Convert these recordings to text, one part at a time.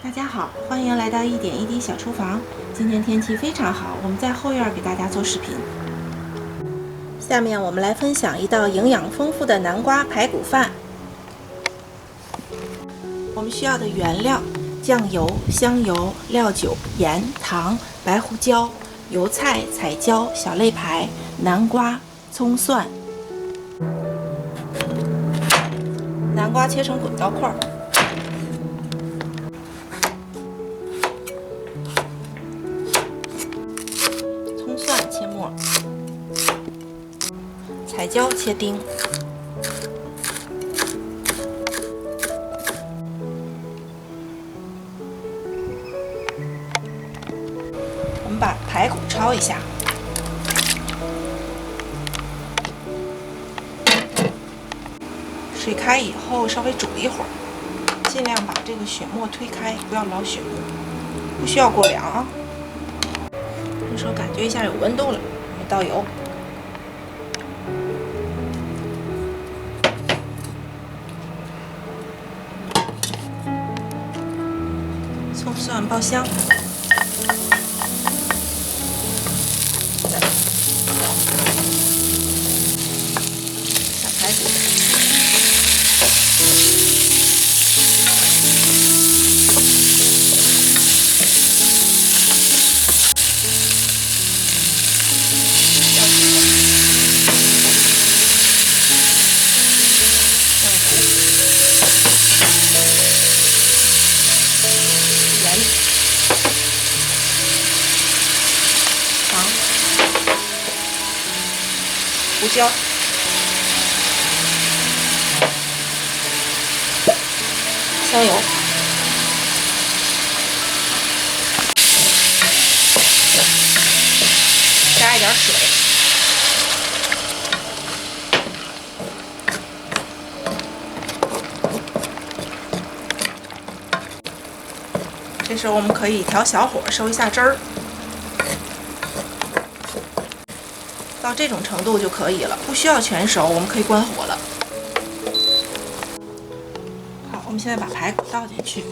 大家好，欢迎来到一点一滴小厨房。今天天气非常好，我们在后院给大家做视频。下面我们来分享一道营养丰富的南瓜排骨饭。我们需要的原料：酱油、香油、料酒、盐、糖、白胡椒、油菜、彩椒、小肋排、南瓜、葱蒜。南瓜切成滚刀块。葱蒜切末，彩椒切丁，我们把排骨焯一下，水开以后稍微煮一会儿，尽量把这个血沫推开，不要捞血沫，不需要过凉啊。这时候感觉一下有温度了，我们倒油，葱蒜爆香，下排骨，糖、胡椒、香油，加一点水，这时候我们可以调小火收一下汁儿。到这种程度就可以了，不需要全熟，我们可以关火了。好，我们现在把排骨倒进去，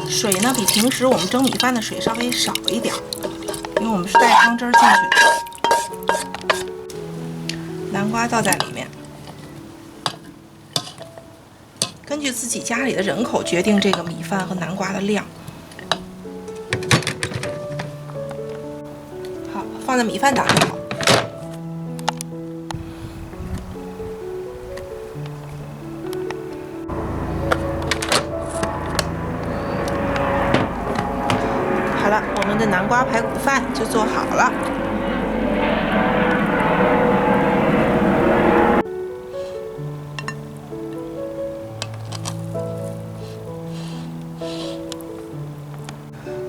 水呢比平时我们蒸米饭的水稍微少一点，因为我们是带汤汁儿进去的。南瓜倒在里面，根据自己家里的人口决定这个米饭和南瓜的量。放在米饭档就好。好了，我们的南瓜排骨饭就做好了。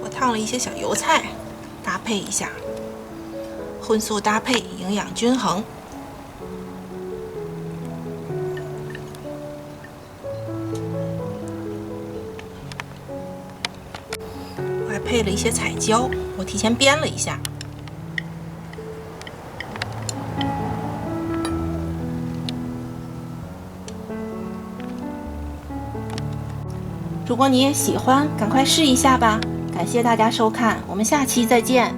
我烫了一些小油菜，搭配一下。荤素搭配，营养均衡。我还配了一些彩椒，我提前煸了一下。如果你也喜欢，赶快试一下吧！感谢大家收看，我们下期再见。